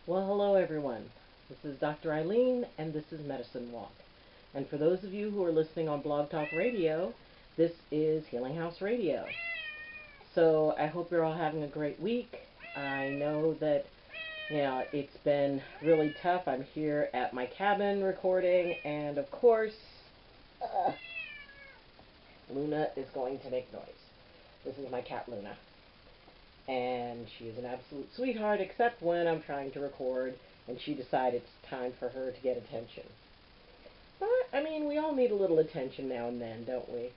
Well, hello everyone. This is Dr. Ayleen, and this is Medicine Walk. And for those of you who are listening on Blog Talk Radio, this is Healing House Radio. So I hope you're all having a great week. I know that, it's been really tough. I'm here at my cabin recording, and of course, Luna is going to make noise. This is my cat, Luna. And she is an absolute sweetheart, except when I'm trying to record and she decides it's time for her to get attention. But, we all need a little attention now and then, don't we?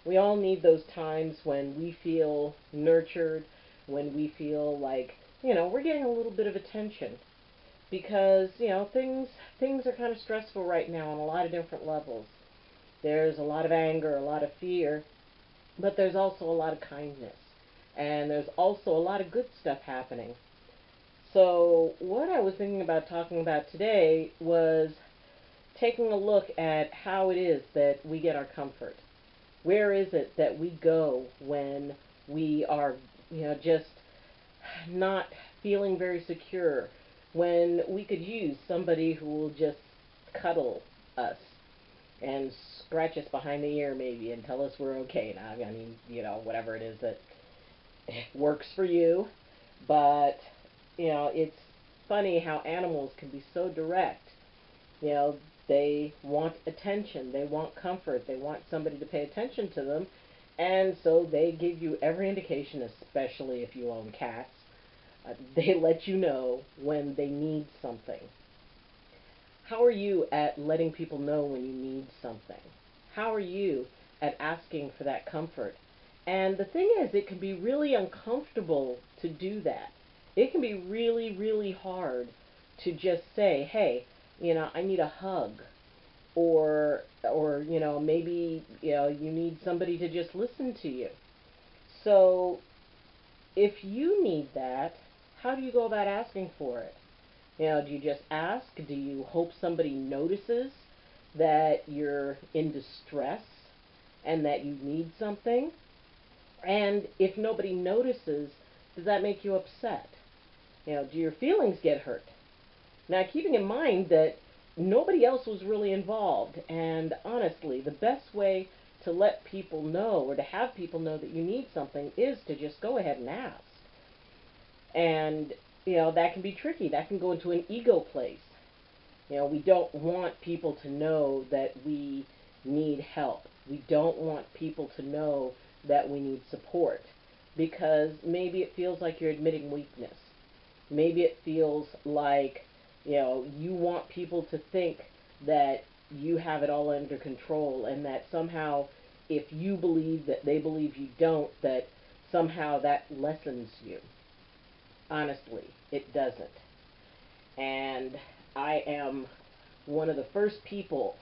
We all need those times when we feel nurtured, when we feel like, we're getting a little bit of attention. Because, things are kind of stressful right now on a lot of different levels. There's a lot of anger, a lot of fear, but there's also a lot of kindness. And there's also a lot of good stuff happening. So what I was thinking about talking about today was taking a look at how it is that we get our comfort. Where is it that we go when we are, just not feeling very secure, when we could use somebody who will just cuddle us and scratch us behind the ear maybe and tell us we're okay now. Whatever it is that works for you. But it's funny how animals can be so direct. They want attention, they want comfort, they want somebody to pay attention to them, and so they give you every indication, especially if you own cats. They let you know when they need something. How are you at letting people know when you need something? How are you at asking for that comfort? And the thing is, it can be really uncomfortable to do that. It can be really, really hard to just say, hey, I need a hug. Or maybe, you need somebody to just listen to you. So, if you need that, how do you go about asking for it? Do you just ask? Do you hope somebody notices that you're in distress and that you need something? And if nobody notices, does that make you upset? Do your feelings get hurt? Now, keeping in mind that nobody else was really involved, and honestly, the best way to let people know or to have people know that you need something is to just go ahead and ask. And, that can be tricky. That can go into an ego place. We don't want people to know that we need help. We don't want people to know that we need support, because maybe it feels like you're admitting weakness. Maybe it feels like, you want people to think that you have it all under control, and that somehow if you believe that they believe you don't, that somehow that lessens you. Honestly, it doesn't. And I am one of the first people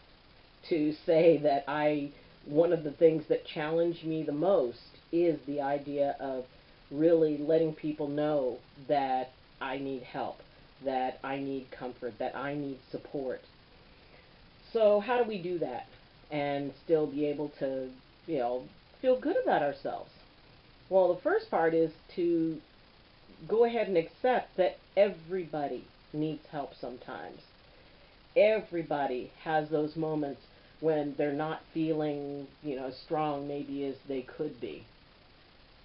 to say that one of the things that challenge me the most is the idea of really letting people know that I need help, that I need comfort, that I need support. So how do we do that and still be able to, feel good about ourselves? Well, the first part is to go ahead and accept that everybody needs help sometimes. Everybody has those moments when they're not feeling, as strong maybe as they could be.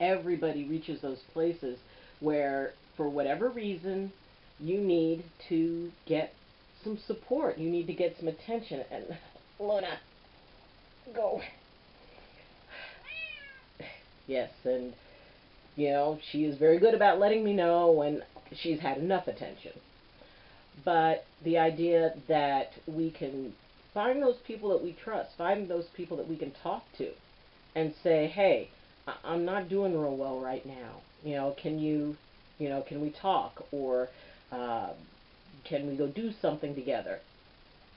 Everybody reaches those places where, for whatever reason, you need to get some support. You need to get some attention. And Luna, go. Yes, and she is very good about letting me know when she's had enough attention. But the idea that we can find those people that we trust, find those people that we can talk to, and say, hey, I'm not doing real well right now. Can we talk? Or can we go do something together?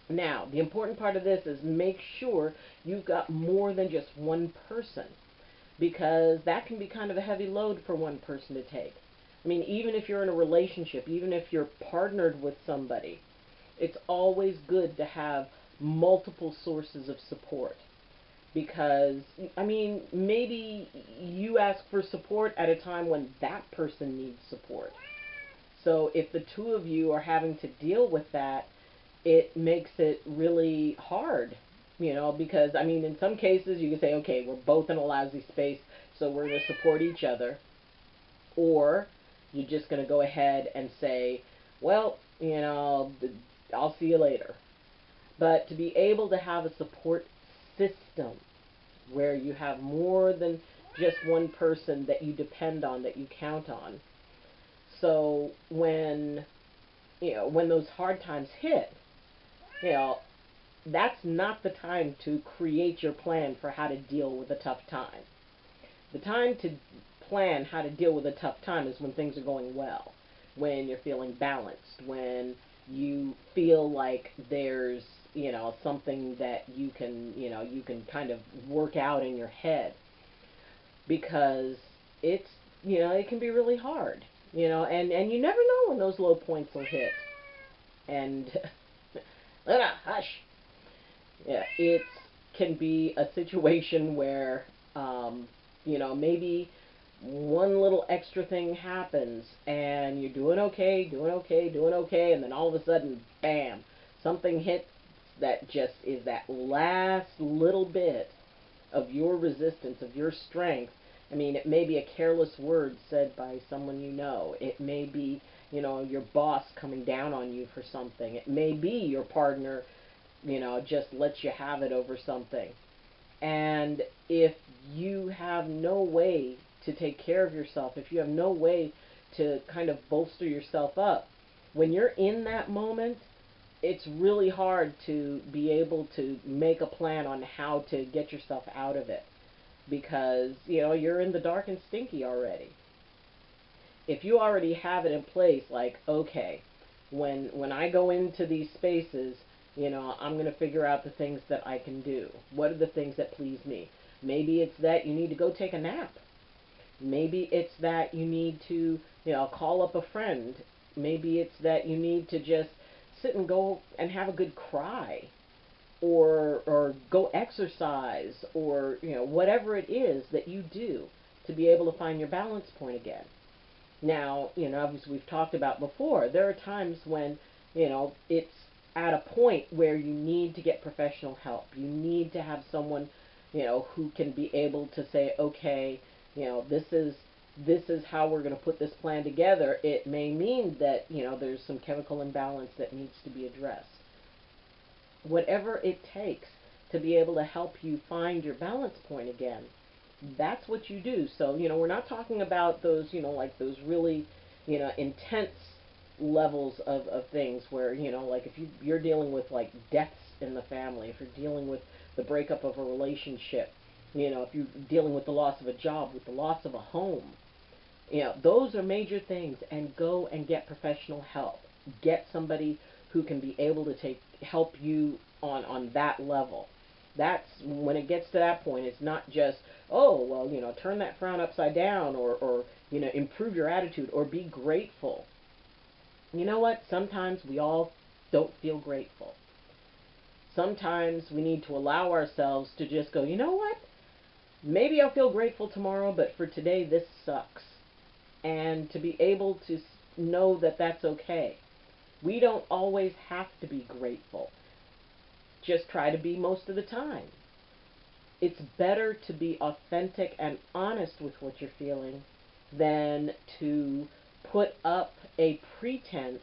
Now, the important part of this is make sure you've got more than just one person, because that can be kind of a heavy load for one person to take. Even if you're in a relationship, even if you're partnered with somebody, it's always good to have multiple sources of support. Because, maybe you ask for support at a time when that person needs support. So if the two of you are having to deal with that, it makes it really hard, because, I mean, in some cases you can say, okay, we're both in a lousy space, so we're going to support each other. Or you're just going to go ahead and say, well, I'll see you later. But to be able to have a support system where you have more than just one person that you depend on, that you count on. So when those hard times hit, you know, that's not the time to create your plan for how to deal with a tough time. The time to plan how to deal with a tough time is when things are going well, when you're feeling balanced, when you feel like there's, something that you can kind of work out in your head, because it can be really hard, and you never know when those low points will hit. And Lena, hush. Yeah, it can be a situation where, maybe one little extra thing happens and you're doing okay, doing okay, doing okay, and then all of a sudden, bam, something hits that just is that last little bit of your resistance, of your strength. I mean, it may be a careless word said by someone you know. It may be, your boss coming down on you for something. It may be your partner, just lets you have it over something. And if you have no way to take care of yourself, if you have no way to kind of bolster yourself up, when you're in that moment, it's really hard to be able to make a plan on how to get yourself out of it, because you're in the dark and stinky already. If you already have it in place, like, okay, when I go into these spaces, I'm going to figure out the things that I can do. What are the things that please me? Maybe it's that you need to go take a nap. Maybe it's that you need to, call up a friend. Maybe it's that you need to just sit and go and have a good cry, or go exercise, or whatever it is that you do to be able to find your balance point again. Now, as we've talked about before, there are times when it's at a point where you need to get professional help. You need to have someone who can be able to say, okay, this is how we're going to put this plan together. It may mean that there's some chemical imbalance that needs to be addressed. Whatever it takes to be able to help you find your balance point again, that's what you do. So, we're not talking about those, like those really, intense levels of things where, like if you're dealing with like deaths in the family, if you're dealing with the breakup of a relationship, if you're dealing with the loss of a job, with the loss of a home, those are major things, and go and get professional help. Get somebody who can be able to help you on that level. That's when it gets to that point. It's not just, oh, well, turn that frown upside down, or improve your attitude, or be grateful. You know what? Sometimes we all don't feel grateful. Sometimes we need to allow ourselves to just go, you know what? Maybe I'll feel grateful tomorrow, but for today, this sucks. And to be able to know that that's okay. We don't always have to be grateful. Just try to be most of the time. It's better to be authentic and honest with what you're feeling than to put up a pretense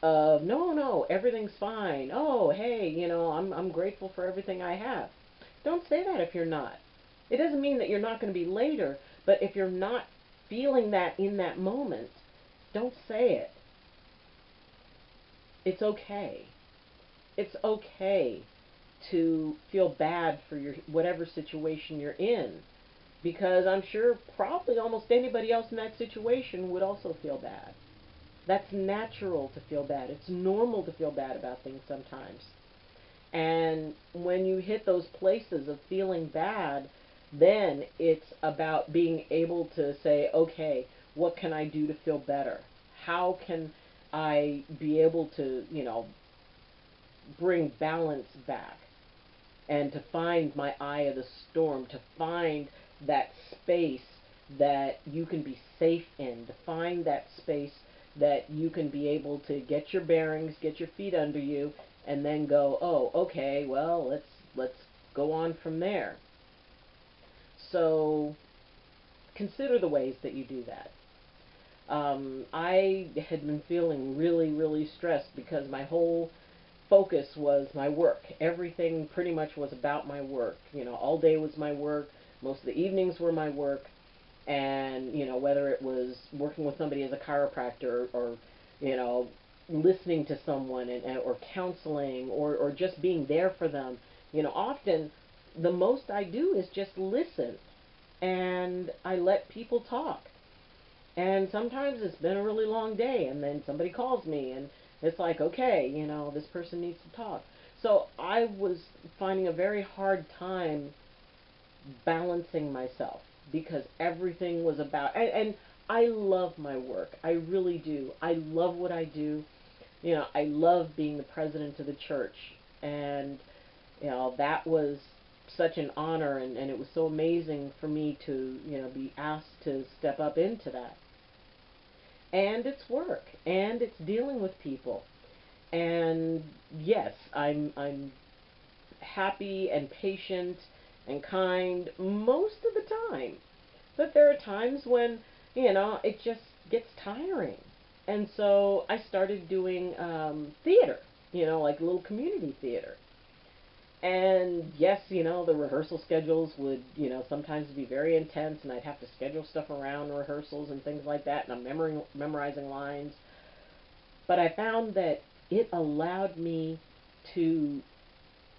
of, no, everything's fine. Oh, hey, I'm grateful for everything I have. Don't say that if you're not. It doesn't mean that you're not going to be later, but if you're not feeling that in that moment, don't say it. It's okay. It's okay to feel bad for your whatever situation you're in, because I'm sure probably almost anybody else in that situation would also feel bad. That's natural to feel bad. It's normal to feel bad about things sometimes. And when you hit those places of feeling bad, then it's about being able to say, okay, what can I do to feel better? How can I be able to, bring balance back, and to find my eye of the storm, to find that space that you can be safe in, to find that space that you can be able to get your bearings, get your feet under you, and then go, oh, okay, well, let's go on from there. So consider the ways that you do that. I had been feeling really, really stressed because my whole focus was my work. Everything pretty much was about my work. All day was my work. Most of the evenings were my work. And, whether it was working with somebody as a chiropractor or listening to someone or counseling or just being there for them, often the most I do is just listen and I let people talk. And sometimes it's been a really long day, and then somebody calls me, and it's like, okay, this person needs to talk. So I was finding a very hard time balancing myself because everything was about, and I love my work. I really do. I love what I do. I love being the president of the church, and that was such an honor, and it was so amazing for me to be asked to step up into that. And it's work, and it's dealing with people. And yes, I'm happy and patient and kind most of the time. But there are times when, it just gets tiring. And so I started doing theater, like little community theater. And yes, the rehearsal schedules would, sometimes be very intense, and I'd have to schedule stuff around rehearsals and things like that, and I'm memorizing lines. But I found that it allowed me to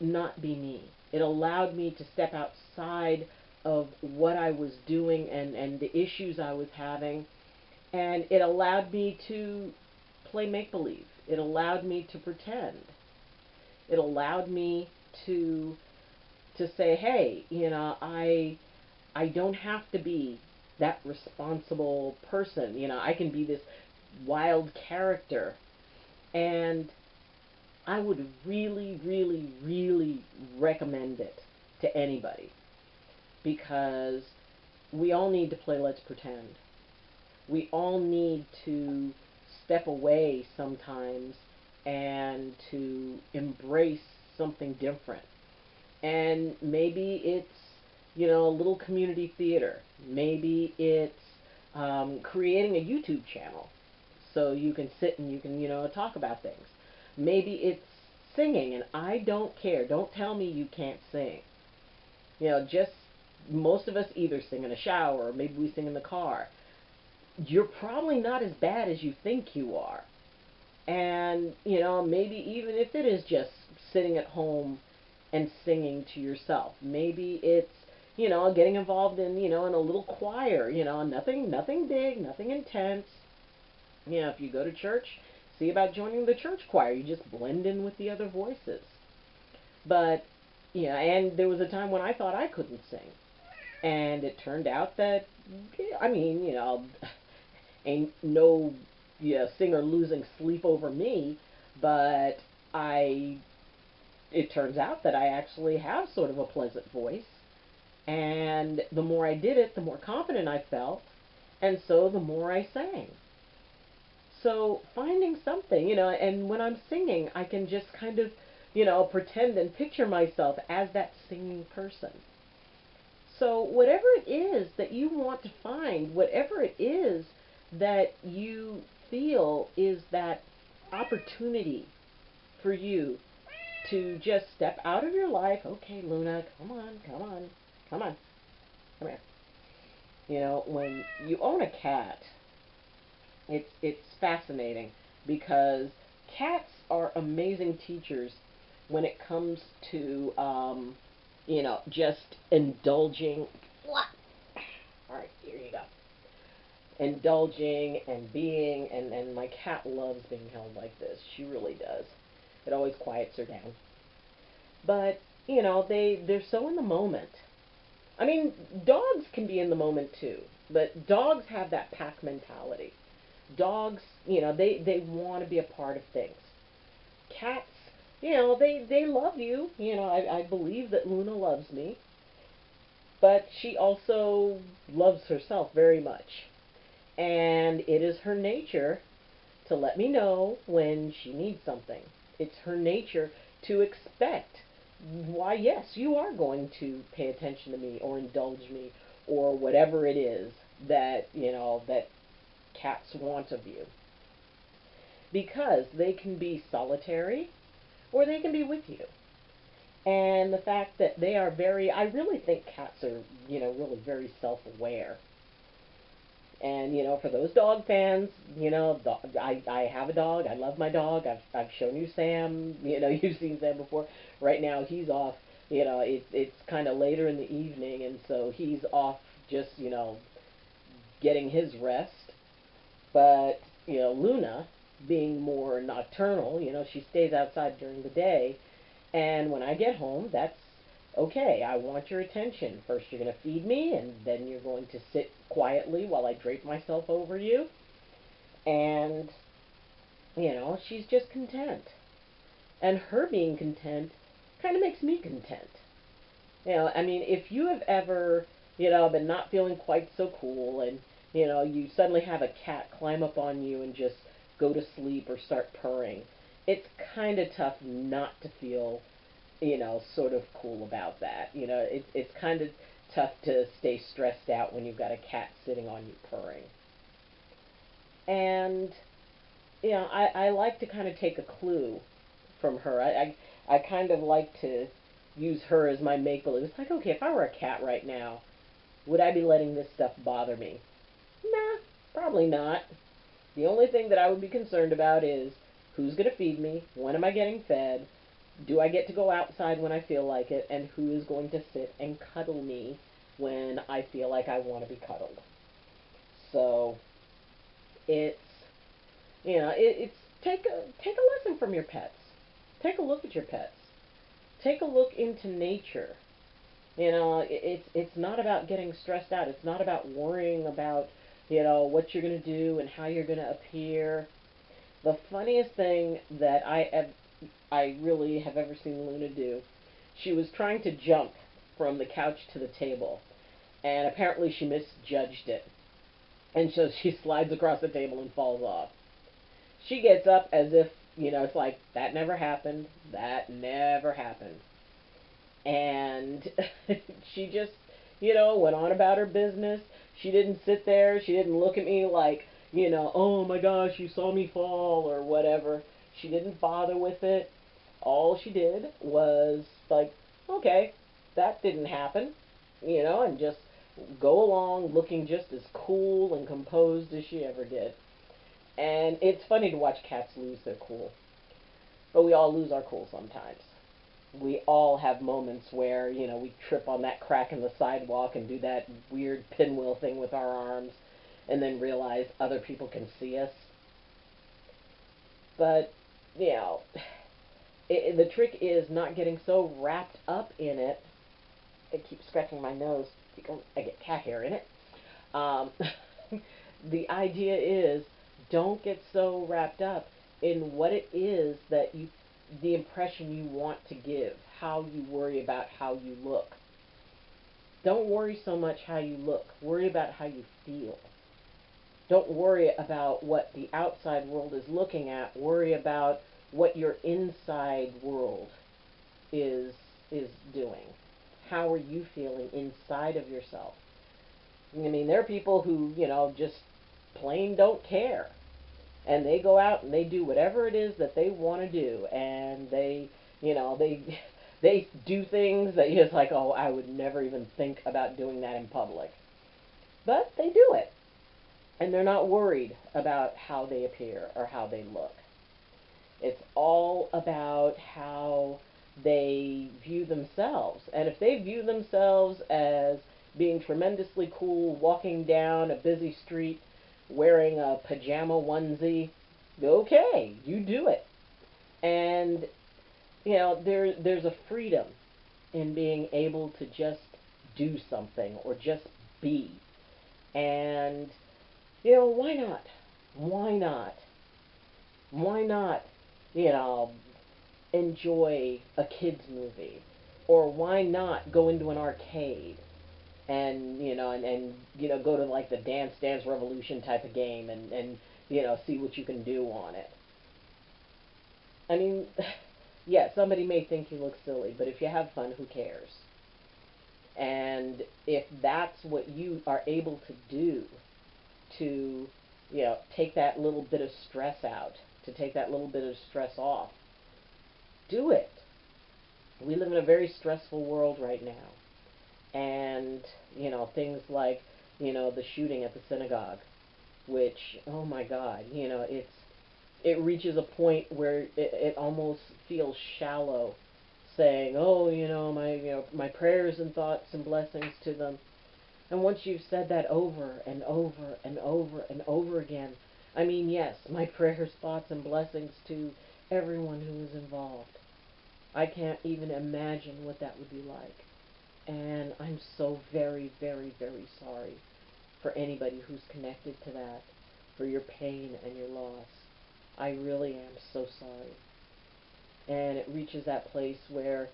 not be me. It allowed me to step outside of what I was doing and the issues I was having, and it allowed me to play make-believe. It allowed me to pretend. It allowed me to say, hey, I don't have to be that responsible person. I can be this wild character. And I would really, really, really recommend it to anybody because we all need to play Let's Pretend. We all need to step away sometimes and to embrace something different. And maybe it's, a little community theater. Maybe it's creating a YouTube channel so you can sit and you can, talk about things. Maybe it's singing, and I don't care. Don't tell me you can't sing. Just most of us either sing in a shower or maybe we sing in the car. You're probably not as bad as you think you are. And, maybe even if it is just sitting at home and singing to yourself. Maybe it's, getting involved in, in a little choir, nothing big, nothing intense. If you go to church, see about joining the church choir. You just blend in with the other voices. But, and there was a time when I thought I couldn't sing. And it turned out that, ain't no singer losing sleep over me, but it turns out that I actually have sort of a pleasant voice. And the more I did it, the more confident I felt. And so the more I sang. So finding something, and when I'm singing, I can just kind of, pretend and picture myself as that singing person. So whatever it is that you want to find, whatever it is that you feel is that opportunity for you to just step out of your life. Okay, Luna, come on, come on, come on, come here. When you own a cat, it's fascinating because cats are amazing teachers when it comes to just indulging. All right, here you go. Indulging and being, and my cat loves being held like this. She really does. It always quiets her down. But they're so in the moment. I mean, dogs can be in the moment too, but dogs have that pack mentality. Dogs, they want to be a part of things. Cats, they love you. I believe that Luna loves me, but she also loves herself very much. And it is her nature to let me know when she needs something. It's her nature to expect, why, yes, you are going to pay attention to me or indulge me or whatever it is that, that cats want of you. Because they can be solitary or they can be with you. And the fact that they are I really think cats are, really very self-aware. And, for those dog fans, I have a dog. I love my dog. I've shown you Sam. You've seen Sam before. Right now, he's off. It's kind of later in the evening, and so he's off just, getting his rest. But, Luna, being more nocturnal, she stays outside during the day. And when I get home, that's okay. I want your attention. First, you're going to feed me, and then you're going to sit quietly while I drape myself over you. And, she's just content. And her being content kind of makes me content. I mean, if you have ever, been not feeling quite so cool, and, you suddenly have a cat climb up on you and just go to sleep or start purring, it's kind of tough not to feel, sort of cool about that. It's kind of tough to stay stressed out when you've got a cat sitting on you purring. And, I like to kind of take a clue from her. I kind of like to use her as my make-believe. It's like, okay, if I were a cat right now, would I be letting this stuff bother me? Nah, probably not. The only thing that I would be concerned about is who's going to feed me, when am I getting fed, do I get to go outside when I feel like it, and who is going to sit and cuddle me when I feel like I want to be cuddled. So it's, it's take a lesson from your pets. Take a look at your pets. Take a look into nature. It's not about getting stressed out. It's not about worrying about, what you're going to do and how you're going to appear. The funniest thing that I really have ever seen Luna do, she was trying to jump from the couch to the table, and apparently she misjudged it. And so she slides across the table and falls off. She gets up as if, it's like, that never happened. That never happened. And she just, went on about her business. She didn't sit there. She didn't look at me like, oh my gosh, you saw me fall or whatever. She didn't bother with it. All she did was like, okay, that didn't happen, and just go along looking just as cool and composed as she ever did. And it's funny to watch cats lose their cool. But we all lose our cool sometimes. We all have moments where, we trip on that crack in the sidewalk and do that weird pinwheel thing with our arms and then realize other people can see us. But, the trick is not getting so wrapped up in it. I keep scratching my nose because I get cat hair in it. The idea is don't get so wrapped up in what it is that the impression you want to give, how you worry about how you look. Don't worry so much how you look. Worry about how you feel. Don't worry about what the outside world is looking at. Worry about what your inside world is doing. How are you feeling inside of yourself? I mean, there are people who, just plain don't care. And they go out and they do whatever it is that they want to do. And they, they do things that you're just like, oh, I would never even think about doing that in public. But they do it. And they're not worried about how they appear or how they look. It's all about how they view themselves. And if they view themselves as being tremendously cool, walking down a busy street, wearing a pajama onesie, okay, you do it. And, there's a freedom in being able to just do something or just be. And, why not? Why not? Why not, enjoy a kid's movie? Or why not go into an arcade and, go to like the Dance Dance Revolution type of game and see what you can do on it. I mean, yeah, somebody may think you look silly, but if you have fun, who cares? And if that's what you are able to do to, take that little bit of stress out, to take that little bit of stress off, do it. We live in a very stressful world right now. And, things like, the shooting at the synagogue, which, oh my God, it reaches a point where it almost feels shallow, saying, oh, my prayers and thoughts and blessings to them. And once you've said that over and over and over and over again, I mean, yes, my prayers, thoughts, and blessings to everyone who is involved. I can't even imagine what that would be like. And I'm so very, very, very sorry for anybody who's connected to that, for your pain and your loss. I really am so sorry. And it reaches that place where,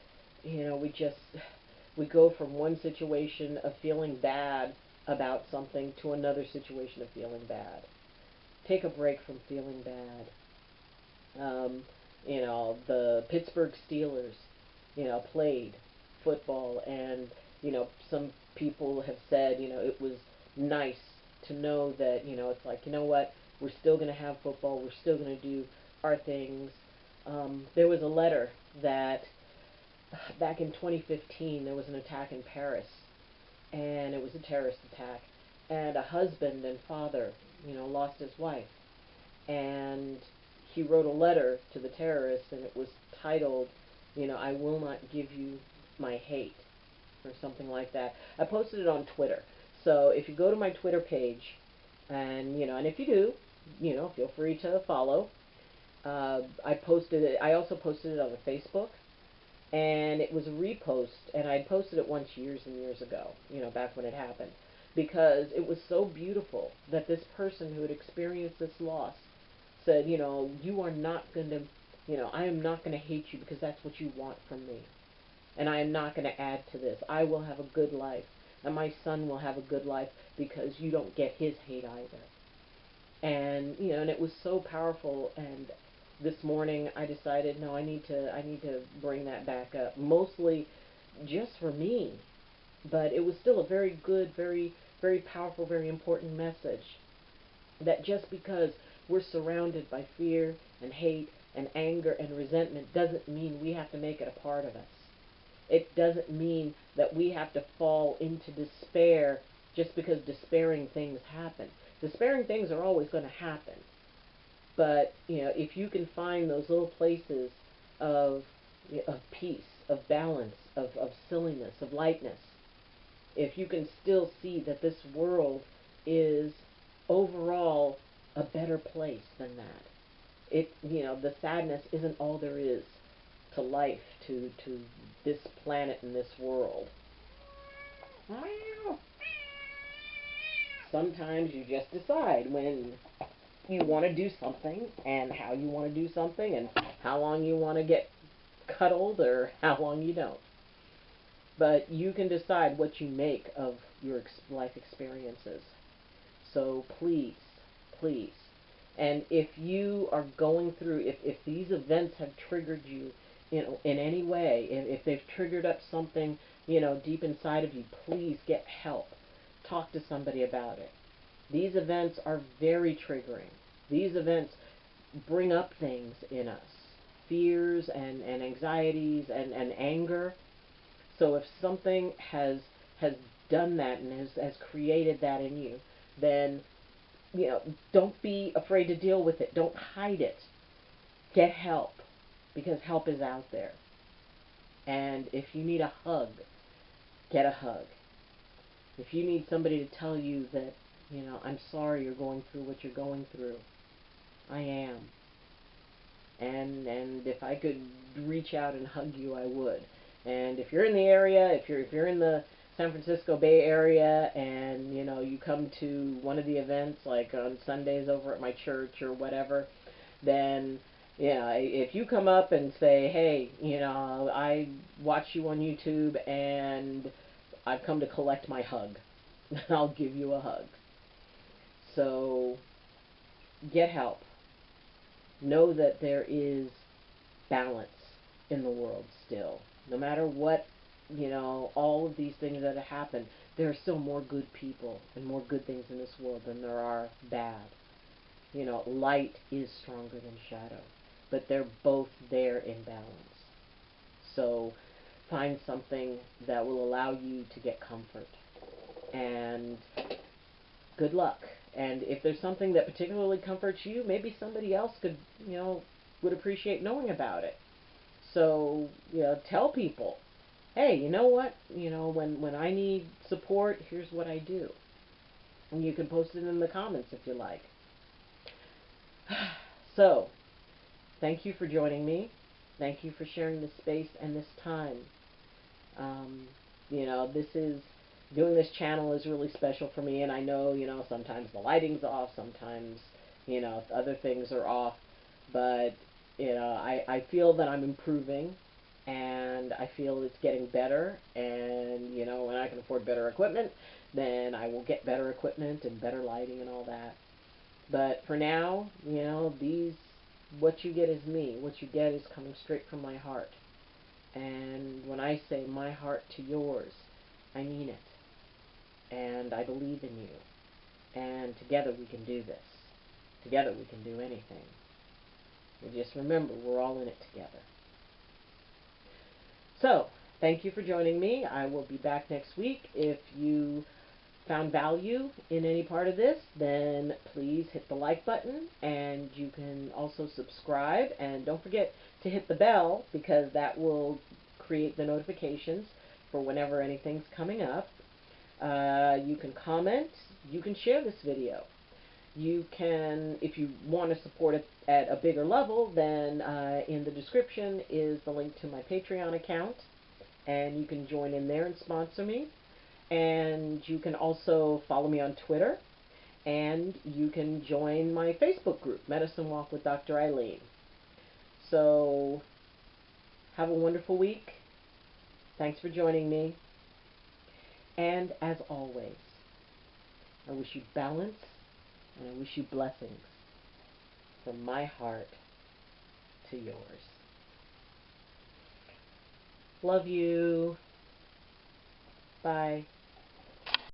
we go from one situation of feeling bad about something to another situation of feeling bad. Take a break from feeling bad. The Pittsburgh Steelers, played football, and, some people have said, it was nice to know that, it's like, what, we're still going to have football, we're still going to do our things. There was a letter that, back in 2015, there was an attack in Paris, and it was a terrorist attack, and a husband and father, lost his wife, and he wrote a letter to the terrorists, and it was titled, I will not give you my hate, or something like that. I posted it on Twitter. So if you go to my Twitter page, and, and if you do, feel free to follow. I posted it. I also posted it on the Facebook, and it was a repost, and I posted it once years and years ago, back when it happened, because it was so beautiful that this person who had experienced this loss said, you are not going to, I am not going to hate you because that's what you want from me. And I am not going to add to this. I will have a good life. And my son will have a good life because you don't get his hate either. And, and it was so powerful. And this morning I decided, no, I need to bring that back up. Mostly just for me. But it was still a very good, very, very powerful, very important message. That just because we're surrounded by fear and hate and anger and resentment doesn't mean we have to make it a part of us. It doesn't mean that we have to fall into despair just because despairing things happen. Despairing things are always going to happen. But, if you can find those little places of peace, of balance, of silliness, of lightness, if you can still see that this world is overall a better place than that. The sadness isn't all there is to life, to this planet and this world. Sometimes you just decide when you want to do something, and how you want to do something, and how long you want to get cuddled, or how long you don't. But you can decide what you make of your life experiences. So please, please. And if you are going through, if these events have triggered you in any way, if they've triggered up something, deep inside of you, please get help. Talk to somebody about it. These events are very triggering. These events bring up things in us. Fears and anxieties and anger. So if something has done that and has created that in you, then, don't be afraid to deal with it. Don't hide it. Get help, because help is out there. And if you need a hug, get a hug. If you need somebody to tell you that, I'm sorry you're going through what you're going through, I am. And if I could reach out and hug you, I would. And if you're in the area, if you're in the San Francisco Bay Area, and you come to one of the events, like on Sundays over at my church or whatever, then if you come up and say, hey, I watch you on YouTube and I've come to collect my hug, I'll give you a hug. So get help. Know that there is balance in the world still. No matter what, all of these things that have happened, there are still more good people and more good things in this world than there are bad. Light is stronger than shadow, but they're both there in balance. So find something that will allow you to get comfort. And good luck. And if there's something that particularly comforts you, maybe somebody else would appreciate knowing about it. So, tell people, hey, you know what? When I need support, here's what I do. And you can post it in the comments if you like. So, thank you for joining me. Thank you for sharing this space and this time. Doing this channel is really special for me, and I know, sometimes the lighting's off, sometimes, other things are off, but, I feel that I'm improving, and I feel it's getting better, and, when I can afford better equipment, then I will get better equipment and better lighting and all that. But for now, what you get is me. What you get is coming straight from my heart. And when I say my heart to yours, I mean it. And I believe in you. And together we can do this. Together we can do anything. And just remember, we're all in it together. So, thank you for joining me. I will be back next week. If you found value in any part of this, then please hit the like button, and you can also subscribe, and don't forget to hit the bell, because that will create the notifications for whenever anything's coming up. You can comment, you can share this video. You can, if you want to support it at a bigger level, then in the description is the link to my Patreon account, and you can join in there and sponsor me. And you can also follow me on Twitter, and you can join my Facebook group, Medicine Walk with Dr. Ayleen. So, have a wonderful week. Thanks for joining me. And as always, I wish you balance, and I wish you blessings from my heart to yours. Love you. Bye.